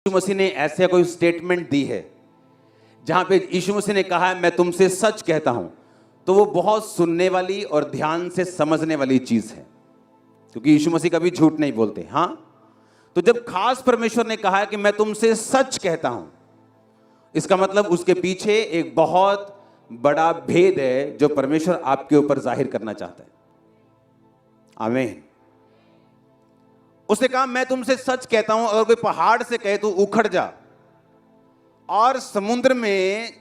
यीशु मसीह ने ऐसे कोई स्टेटमेंट दी है जहां पे यीशु मसीह ने कहा है मैं तुमसे सच कहता हूं, तो वो बहुत सुनने वाली और ध्यान से समझने वाली चीज है, क्योंकि यीशु मसीह कभी झूठ नहीं बोलते। हाँ, तो जब खास परमेश्वर ने कहा है कि मैं तुमसे सच कहता हूं, इसका मतलब उसके पीछे एक बहुत बड़ा भेद है जो परमेश्वर आपके ऊपर जाहिर करना चाहता है। आमीन। उसने कहा मैं तुमसे सच कहता हूं, अगर कोई पहाड़ से कहे तो उखड़ जा और समुद्र में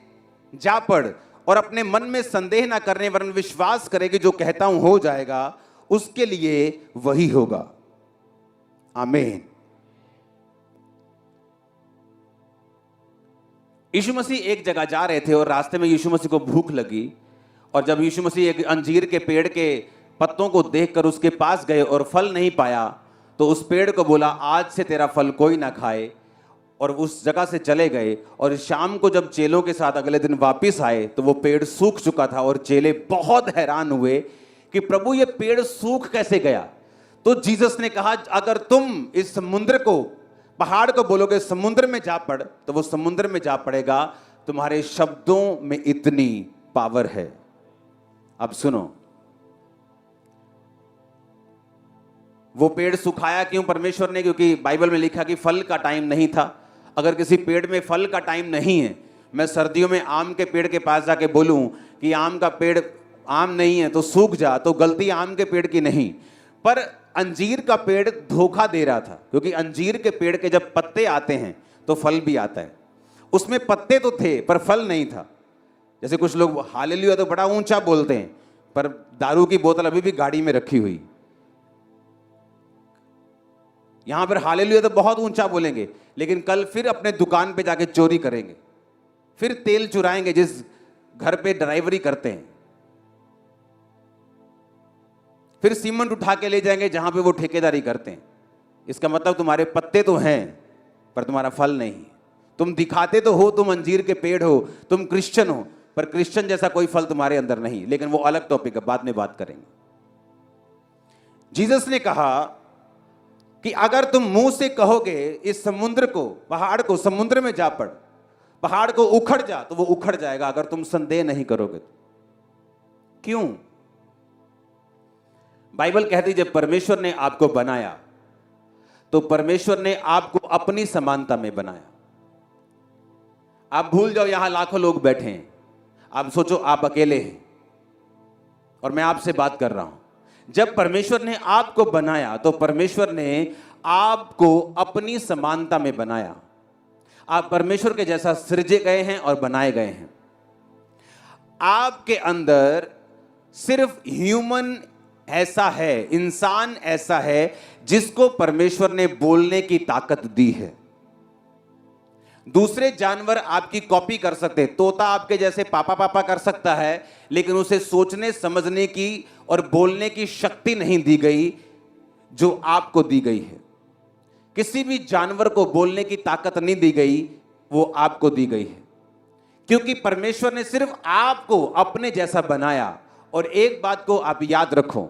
जा पड़, और अपने मन में संदेह ना करने वरन विश्वास करे कि जो कहता हूं हो जाएगा, उसके लिए वही होगा। आमीन। यीशु मसीह एक जगह जा रहे थे और रास्ते में यीशु मसीह को भूख लगी, और जब यीशु मसीह एक अंजीर के पेड़ के पत्तों को देखकर उसके पास गए और फल नहीं पाया, तो उस पेड़ को बोला आज से तेरा फल कोई ना खाए, और उस जगह से चले गए। और शाम को जब चेलों के साथ अगले दिन वापस आए तो वो पेड़ सूख चुका था, और चेले बहुत हैरान हुए कि प्रभु ये पेड़ सूख कैसे गया। तो जीसस ने कहा अगर तुम इस समुद्र को, पहाड़ को बोलोगे समुद्र में जा पड़, तो वो समुद्र में जा पड़ेगा। तुम्हारे शब्दों में इतनी पावर है। अब सुनो, वो पेड़ सुखाया क्यों परमेश्वर ने? क्योंकि बाइबल में लिखा कि फल का टाइम नहीं था। अगर किसी पेड़ में फल का टाइम नहीं है, मैं सर्दियों में आम के पेड़ के पास जाके बोलूं कि आम का पेड़ आम नहीं है तो सूख जा, तो गलती आम के पेड़ की नहीं, पर अंजीर का पेड़ धोखा दे रहा था। क्योंकि अंजीर के पेड़ के जब पत्ते आते हैं तो फल भी आता है। उसमें पत्ते तो थे पर फल नहीं था। जैसे कुछ लोग हालेलुया तो बड़ा ऊंचा बोलते हैं, पर दारू की बोतल अभी भी गाड़ी में रखी हुई। यहां पर हालेलुया तो बहुत ऊंचा बोलेंगे, लेकिन कल फिर अपने दुकान पे जाके चोरी करेंगे, फिर तेल चुराएंगे जिस घर पे ड्राइवरी करते हैं, फिर सीमेंट उठा के ले जाएंगे जहां पे वो ठेकेदारी करते हैं। इसका मतलब तुम्हारे पत्ते तो हैं पर तुम्हारा फल नहीं। तुम दिखाते तो हो तुम अंजीर के पेड़ हो, तुम क्रिश्चियन हो, पर क्रिश्चियन जैसा कोई फल तुम्हारे अंदर नहीं। लेकिन वो अलग टॉपिक है, बाद में बात करेंगे। जीसस ने कहा कि अगर तुम मुंह से कहोगे इस समुद्र को, पहाड़ को समुद्र में जा पड़, पहाड़ को उखड़ जा, तो वो उखड़ जाएगा अगर तुम संदेह नहीं करोगे तो। क्यों? बाइबल कहती जब परमेश्वर ने आपको बनाया तो परमेश्वर ने आपको अपनी समानता में बनाया। आप भूल जाओ यहां लाखों लोग बैठे हैं, आप सोचो आप अकेले हैं और मैं आपसे बात कर रहा हूं। जब परमेश्वर ने आपको बनाया तो परमेश्वर ने आपको अपनी समानता में बनाया। आप परमेश्वर के जैसा सृजे गए हैं और बनाए गए हैं। आपके अंदर सिर्फ ह्यूमन ऐसा है, इंसान ऐसा है जिसको परमेश्वर ने बोलने की ताकत दी है। दूसरे जानवर आपकी कॉपी कर सकते हैं, तोता आपके जैसे पापा पापा कर सकता है, लेकिन उसे सोचने समझने की और बोलने की शक्ति नहीं दी गई जो आपको दी गई है। किसी भी जानवर को बोलने की ताकत नहीं दी गई, वो आपको दी गई है, क्योंकि परमेश्वर ने सिर्फ आपको अपने जैसा बनाया। और एक बात को आप याद रखो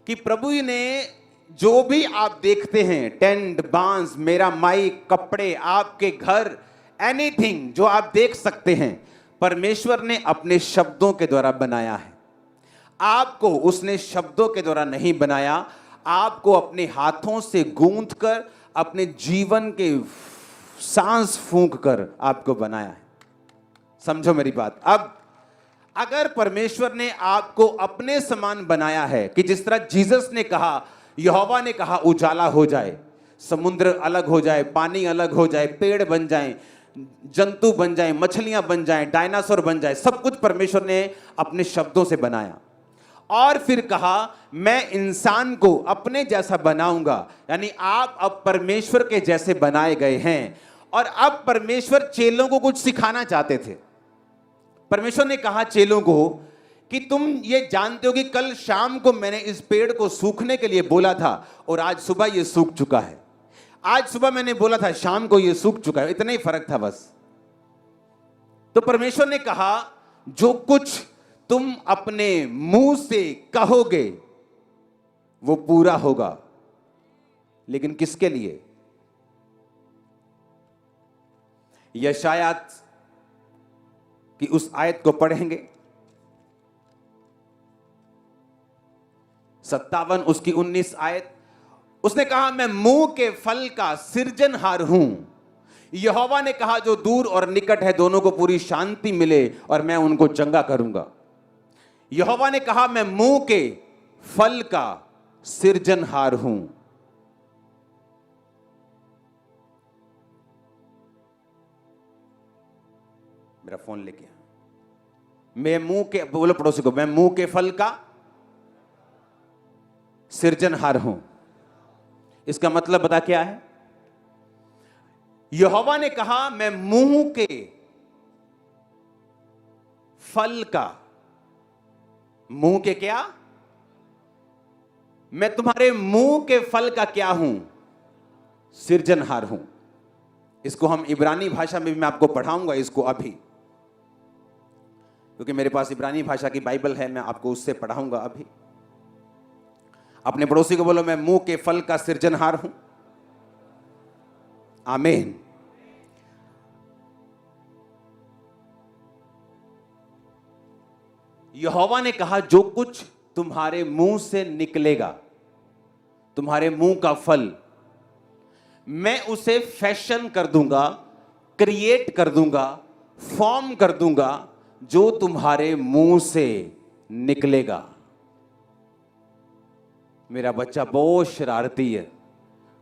कि प्रभु ने जो भी आप देखते हैं, टेंट, बांस, मेरा माइक, कपड़े, आपके घर, एनीथिंग जो आप देख सकते हैं, परमेश्वर ने अपने शब्दों के द्वारा बनाया है। आपको उसने शब्दों के द्वारा नहीं बनाया, आपको अपने हाथों से गूंथ कर, अपने जीवन के सांस फूंक कर आपको बनाया है। समझो मेरी बात। अब अगर परमेश्वर ने आपको अपने समान बनाया है कि जिस तरह जीसस ने कहा, यहोवा ने कहा उजाला हो जाए, समुद्र अलग हो जाए, पानी अलग हो जाए, पेड़ बन जाएं, जंतु बन जाएं, मछलियां बन जाएं, डायनासोर बन जाए, सब कुछ परमेश्वर ने अपने शब्दों से बनाया। और फिर कहा मैं इंसान को अपने जैसा बनाऊंगा, यानी आप अब परमेश्वर के जैसे बनाए गए हैं। और अब परमेश्वर चेलों को कुछ सिखाना चाहते थे। परमेश्वर ने कहा चेलों को कि तुम ये जानते हो कि कल शाम को मैंने इस पेड़ को सूखने के लिए बोला था और आज सुबह ये सूख चुका है। आज सुबह मैंने बोला था, शाम को ये सूख चुका है। इतना ही फर्क था बस। तो परमेश्वर ने कहा जो कुछ तुम अपने मुंह से कहोगे वो पूरा होगा। लेकिन किसके लिए? यशायाह की उस आयत को पढ़ेंगे 57 उसकी 19 आयत। उसने कहा मैं मुंह के फल का सृजनहार हूं। यहोवा ने कहा जो दूर और निकट है दोनों को पूरी शांति मिले और मैं उनको चंगा करूंगा। यहोवा ने कहा मैं मुंह के फल का सृजनहार हूं। मेरा फोन लेके मैं मुंह के, बोलो पड़ोसी को, मैं मुंह के फल का सृजनहार हूं। इसका मतलब बता क्या है? यहोवा ने कहा मैं मुंह के फल का, मुंह के क्या? मैं तुम्हारे मुंह के फल का क्या हूं? सृजनहार हूं। इसको हम इब्रानी भाषा में भी मैं आपको पढ़ाऊंगा इसको अभी, क्योंकि मेरे पास इब्रानी भाषा की बाइबल है, मैं आपको उससे पढ़ाऊंगा अभी। अपने पड़ोसी को बोलो मैं मुंह के फल का सृजनहार हूं। आमीन। यहोवा ने कहा जो कुछ तुम्हारे मुंह से निकलेगा, तुम्हारे मुंह का फल, मैं उसे फैशन कर दूंगा, क्रिएट कर दूंगा, फॉर्म कर दूंगा, जो तुम्हारे मुंह से निकलेगा। मेरा बच्चा बहुत शरारती है,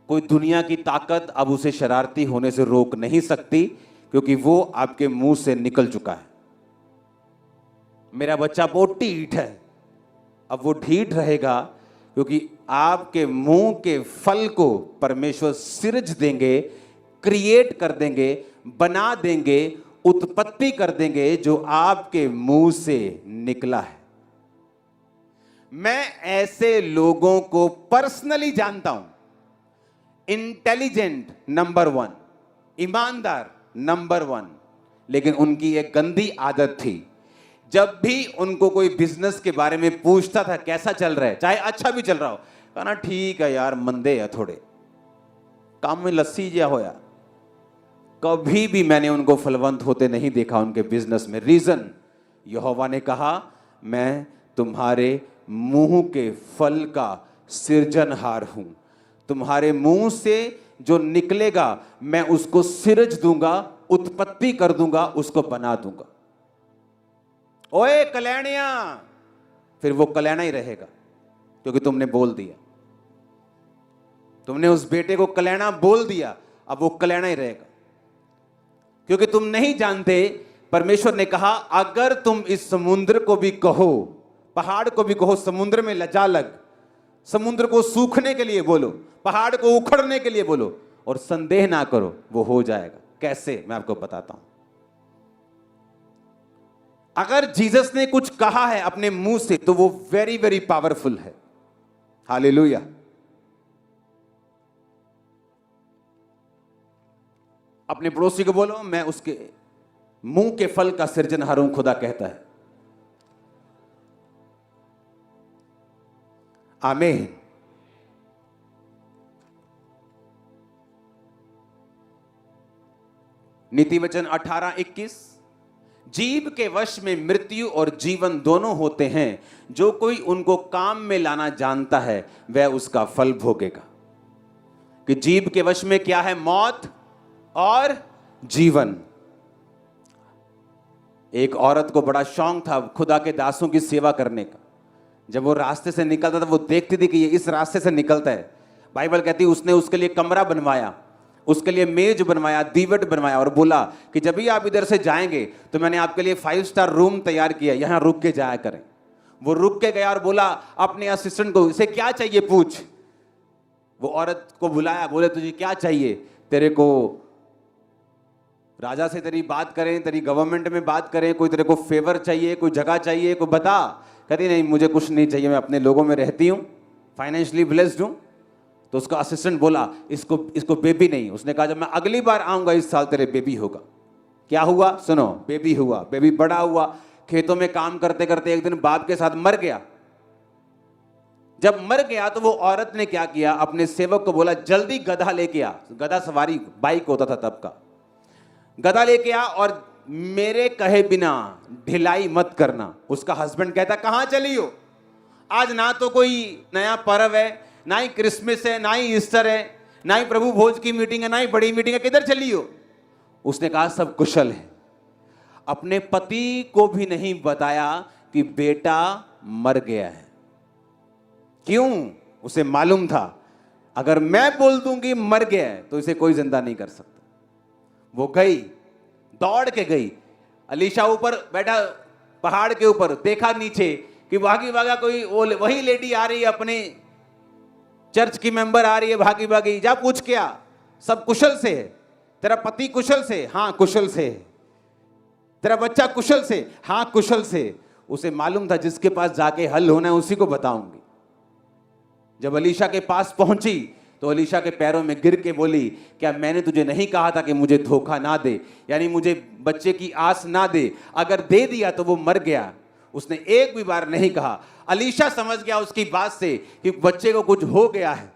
कोई दुनिया की ताकत अब उसे शरारती होने से रोक नहीं सकती, क्योंकि वो आपके मुंह से निकल चुका है। मेरा बच्चा बहुत ढीठ है, अब वो ढीठ रहेगा क्योंकि आपके मुंह के फल को परमेश्वर सृज देंगे, क्रिएट कर देंगे, बना देंगे, उत्पत्ति कर देंगे, जो आपके मुंह से निकला है। मैं ऐसे लोगों को पर्सनली जानता हूं। इंटेलिजेंट नंबर 1, ईमानदार नंबर 1, लेकिन उनकी एक गंदी आदत थी, जब भी उनको कोई बिजनेस के बारे में पूछता था कैसा चल रहा है, चाहे अच्छा भी चल रहा हो, कहना ठीक है यार, मंदे है थोड़े, काम में लस्सी जा होया। कभी भी मैंने उनको फलवंत होते नहीं देखा उनके बिजनेस में। रीजन, यहोवा ने कहा मैं तुम्हारे मुंह के फल का सृजनहार हूं। तुम्हारे मुंह से जो निकलेगा मैं उसको सृज दूंगा, उत्पत्ति कर दूंगा, उसको बना दूंगा। ओए कल्याणिया, फिर वो कल्याणा ही रहेगा, क्योंकि तुमने बोल दिया। तुमने उस बेटे को कल्याणा बोल दिया, अब वो कल्याणा ही रहेगा, क्योंकि तुम नहीं जानते। परमेश्वर ने कहा अगर तुम इस समुद्र को भी कहो, पहाड़ को भी कहो समुद्र में लजा लग, समुद्र को सूखने के लिए बोलो, पहाड़ को उखड़ने के लिए बोलो, और संदेह ना करो, वो हो जाएगा। कैसे, मैं आपको बताता हूं। अगर जीसस ने कुछ कहा है अपने मुंह से तो वो वेरी वेरी पावरफुल है। हालेलुया। अपने पड़ोसी को बोलो मैं उसके मुंह के फल का सृजनहार हूं, खुदा कहता है। आमीन। नीति वचन 18:21, जीभ के वश में मृत्यु और जीवन दोनों होते हैं, जो कोई उनको काम में लाना जानता है वह उसका फल भोगेगा। कि जीभ के वश में क्या है? मौत और जीवन। एक औरत को बड़ा शौक था खुदा के दासों की सेवा करने का। जब वो रास्ते से निकलता था वो देखती थी कि ये इस रास्ते से निकलता है। बाइबल कहती है उसने उसके लिए कमरा बनवाया, उसके लिए मेज बनवाया, दीवट बनवाया, और बोला कि जब भी आप इधर से जाएंगे तो मैंने आपके लिए 5 स्टार रूम तैयार किया, यहां रुक के जाया करें। वो रुक के गया और बोला अपने असिस्टेंट को, इसे क्या चाहिए पूछ। वो औरत को बुलाया, बोले तुझे क्या चाहिए? तेरे को राजा से तेरी बात करें, तेरी गवर्नमेंट में बात करें, कोई तेरे को फेवर चाहिए, कोई जगह चाहिए, कोई बता। कहती नहीं मुझे कुछ नहीं चाहिए, मैं अपने लोगों में रहती हूं, फाइनेंशियली ब्लेस्ड हूं। तो उसका असिस्टेंट बोला इसको बेबी नहीं। उसने कहा जब मैं अगली बार आऊंगा इस साल तेरे बेबी होगा। क्या हुआ? सुनो, बेबी हुआ। बेबी बड़ा हुआ, खेतों में काम करते करते एक दिन बाप के साथ मर गया। जब मर गया तो वो औरत ने क्या किया, अपने सेवक को बोला जल्दी गधा लेके आ। गधा सवारी बाइक होता था तब का। गधा लेके आ और मेरे कहे बिना ढिलाई मत करना। उसका हस्बैंड कहता कहां चली हो? आज ना तो कोई नया पर्व है, ना ही क्रिसमस है, ना ही ईस्टर है, ना ही प्रभु भोज की मीटिंग है, ना ही बड़ी मीटिंग है, किधर चली हो? उसने कहा सब कुशल है। अपने पति को भी नहीं बताया कि बेटा मर गया है। क्यों? उसे मालूम था अगर मैं बोल दूंगी मर गया है तो इसे कोई जिंदा नहीं कर सकता। वो गई, दौड़ के गई। अलीशा ऊपर बैठा पहाड़ के ऊपर, देखा नीचे कि भागी भागा कोई वही लेडी आ रही है, अपने चर्च की मेंबर आ रही है भागी भागी। जा पूछ के आ, सब कुशल से है? तेरा पति कुशल से? हाँ कुशल से। तेरा बच्चा कुशल से? हाँ कुशल से। उसे मालूम था जिसके पास जाके हल होना है उसी को बताऊंगी। जब अलीशा के पास पहुंची तो अलीशा के पैरों में गिर के बोली, क्या मैंने तुझे नहीं कहा था कि मुझे धोखा ना दे, यानी मुझे बच्चे की आस ना दे, अगर दे दिया तो वो मर गया। उसने एक भी बार नहीं कहा। अलीशा समझ गया उसकी बात से कि बच्चे को कुछ हो गया है।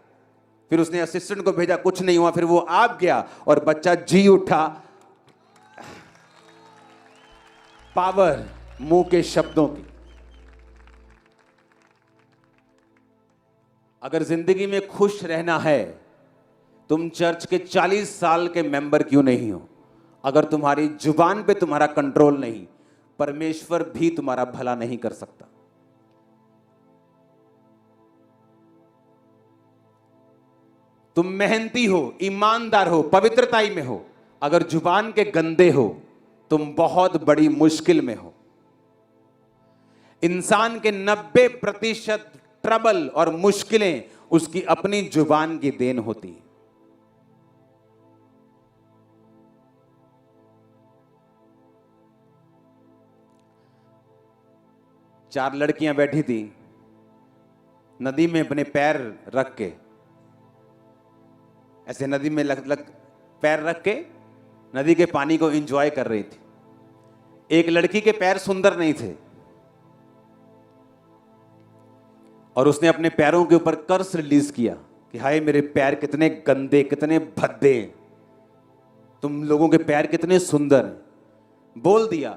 फिर उसने असिस्टेंट को भेजा, कुछ नहीं हुआ। फिर वो आप गया और बच्चा जी उठा। पावर मुंह के शब्दों की। अगर जिंदगी में खुश रहना है, तुम चर्च के 40 साल के मेंबर क्यों नहीं हो, अगर तुम्हारी जुबान पे तुम्हारा कंट्रोल नहीं, परमेश्वर भी तुम्हारा भला नहीं कर सकता। तुम मेहनती हो, ईमानदार हो, पवित्रताई में हो, अगर जुबान के गंदे हो, तुम बहुत बड़ी मुश्किल में हो। इंसान के 90% ट्रबल और मुश्किलें उसकी अपनी जुबान की देन होती है। चार लड़कियां बैठी थी नदी में, अपने पैर रख के, ऐसे नदी में पैर रख के नदी के पानी को एंजॉय कर रही थी। एक लड़की के पैर सुंदर नहीं थे और उसने अपने पैरों के ऊपर कर्स रिलीज किया कि हाय मेरे पैर कितने गंदे, कितने भद्दे, तुम लोगों के पैर कितने सुंदर हैं, बोल दिया।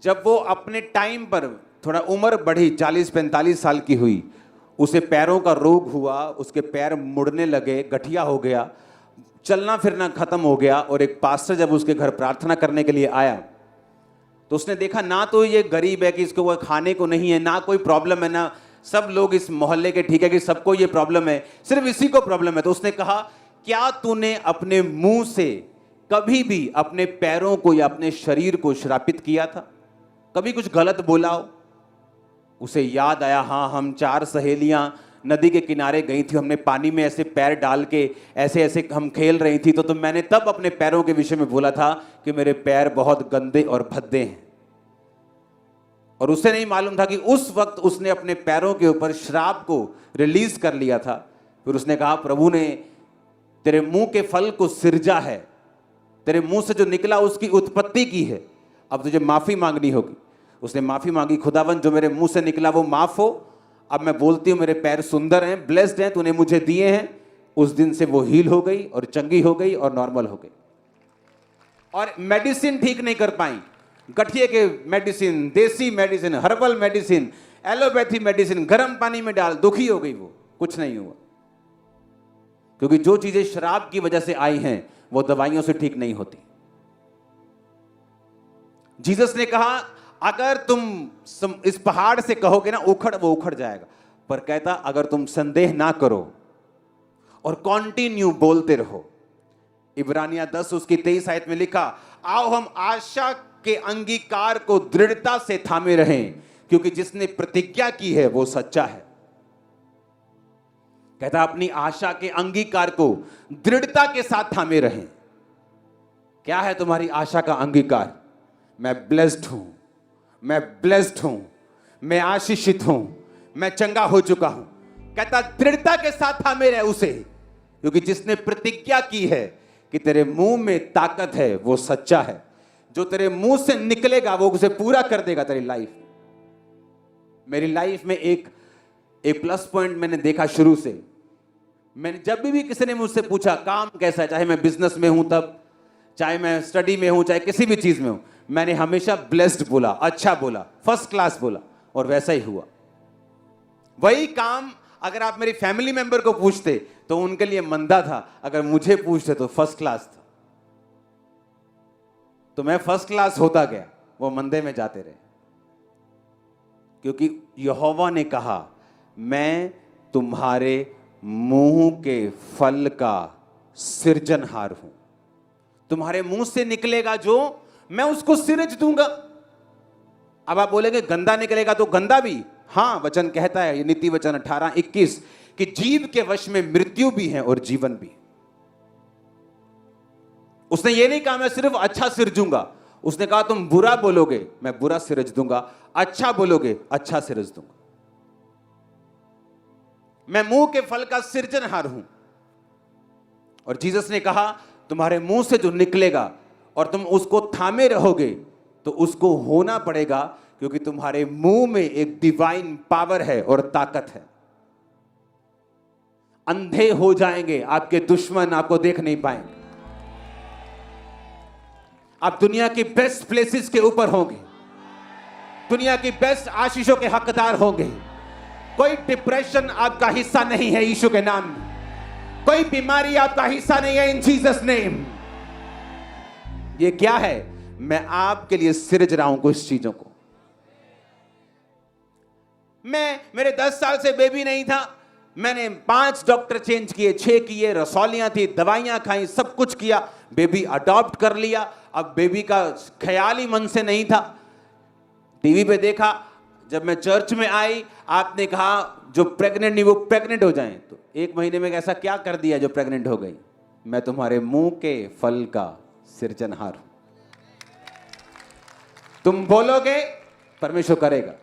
जब वो अपने टाइम पर थोड़ा उम्र बढ़ी, 40-45 साल की हुई, उसे पैरों का रोग हुआ, उसके पैर मुड़ने लगे, गठिया हो गया, चलना फिरना खत्म हो गया। और एक पास्टर जब उसके घर प्रार्थना करने के लिए आया तो उसने देखा ना तो ये गरीब है कि इसको वो खाने को नहीं है, ना कोई प्रॉब्लम है, ना सब लोग इस मोहल्ले के ठीक है कि सबको ये प्रॉब्लम है, सिर्फ इसी को प्रॉब्लम है। तो उसने कहा क्या तूने अपने मुंह से कभी भी अपने पैरों को या अपने शरीर को श्रापित किया था? कभी कुछ गलत बोला हो? उसे याद आया, हाँ हम 4 सहेलियां नदी के किनारे गई थी, हमने पानी में ऐसे पैर डाल के ऐसे ऐसे हम खेल रही थी, तो मैंने तब अपने पैरों के विषय में बोला था कि मेरे पैर बहुत गंदे और भद्दे हैं। और उसे नहीं मालूम था कि उस वक्त उसने अपने पैरों के ऊपर श्राप को रिलीज कर लिया था। फिर उसने कहा प्रभु ने तेरे मुंह के फल को सिरजा है, तेरे मुंह से जो निकला उसकी उत्पत्ति की है, अब तुझे माफी मांगनी होगी। उसने माफी मांगी, खुदावन जो मेरे मुंह से निकला वो माफ हो, अब मैं बोलती हूँ मेरे पैर सुंदर हैं, ब्लेस्ड हैं, तूने मुझे दिए हैं। उस दिन से वो हील हो गई और चंगी हो गई और नॉर्मल हो गई। और मेडिसिन ठीक नहीं कर पाई, गठिए के मेडिसिन, देसी medicine, herbal medicine, allopathy medicine, गर्म पानी में डाल, दुखी हो गई, वो कुछ नहीं हुआ। क्योंकि जो चीजें शराब की वजह से आई हैं वो दवाइयों से ठीक नहीं होती। जीसस ने कहा अगर तुम इस पहाड़ से कहोगे ना उखड़, वो उखड़ जाएगा। पर कहता अगर तुम संदेह ना करो और कंटिन्यू बोलते रहो। इब्रानिया 10 उसकी 23 आयत में लिखा, आओ हम आशा के अंगीकार को दृढ़ता से थामे रहें, क्योंकि जिसने प्रतिज्ञा की है वो सच्चा है। कहता अपनी आशा के अंगीकार को दृढ़ता के साथ थामे रहें। क्या है तुम्हारी आशा का अंगीकार? मैं ब्लेस्ड हूं, मैं ब्लेस्ड हूं, मैं आशीषित हूं, मैं चंगा हो चुका हूं। कहता दृढ़ता के साथ थामे रहे उसे, क्योंकि जिसने प्रतिज्ञा की है कि तेरे मुंह में ताकत है वो सच्चा है। जो तेरे मुंह से निकलेगा वो उसे पूरा कर देगा तेरी लाइफ। मेरी लाइफ में एक प्लस पॉइंट मैंने देखा शुरू से। मैंने जब भी किसी ने मुझसे पूछा काम कैसा है, चाहे मैं बिजनेस में हूं तब, चाहे मैं स्टडी में हूं, चाहे किसी भी चीज में हूं, मैंने हमेशा ब्लेस्ड बोला, अच्छा बोला, फर्स्ट क्लास बोला, और वैसा ही हुआ। वही काम अगर आप मेरी फैमिली मेंबर को पूछते तो उनके लिए मंदा था, अगर मुझे पूछते तो फर्स्ट क्लास था। तो मैं फर्स्ट क्लास होता गया, वो मंदे में जाते रहे, क्योंकि यहोवा ने कहा मैं तुम्हारे मुंह के फल का सृजनहार हूं। तुम्हारे मुंह से निकलेगा जो, मैं उसको सिरज दूंगा। अब आप बोलेंगे गंदा निकलेगा तो गंदा भी, हां, वचन कहता है, ये नीति वचन 18:21 कि जीव के वश में मृत्यु भी है और जीवन भी। उसने ये नहीं कहा मैं सिर्फ अच्छा सिरजूंगा, उसने कहा तुम बुरा बोलोगे मैं बुरा सिरज दूंगा, अच्छा बोलोगे अच्छा सिरज दूंगा। मैं मुंह के फल का सृजनहार हूं। और जीसस ने कहा तुम्हारे मुंह से जो निकलेगा और तुम उसको थामे रहोगे तो उसको होना पड़ेगा, क्योंकि तुम्हारे मुंह में एक डिवाइन पावर है और ताकत है। अंधे हो जाएंगे आपके दुश्मन, आपको देख नहीं पाएंगे। आप दुनिया की बेस्ट प्लेसेस के ऊपर होंगे, दुनिया की बेस्ट आशीषों के हकदार होंगे। कोई डिप्रेशन आपका हिस्सा नहीं है यीशु के नाम में, कोई बीमारी आपका हिस्सा नहीं है इन जीसस नेम। ये क्या है? मैं आपके लिए सिरज रहा हूं कुछ चीजों को। मेरे 10 साल से बेबी नहीं था, मैंने 5 डॉक्टर चेंज किए, 6 किए, रसौलियां थी, दवाइयां खाई, सब कुछ किया, बेबी अडॉप्ट कर लिया। अब बेबी का ख्याल ही मन से नहीं था। टीवी पे देखा, जब मैं चर्च में आई, आपने कहा जो प्रेग्नेंट नहीं वो प्रेग्नेंट हो जाएं, तो 1 महीने में ऐसा क्या कर दिया जो प्रेग्नेंट हो गई? मैं तुम्हारे मुंह के फल का सृजनहार हूं। तुम बोलोगे परमेश्वर करेगा।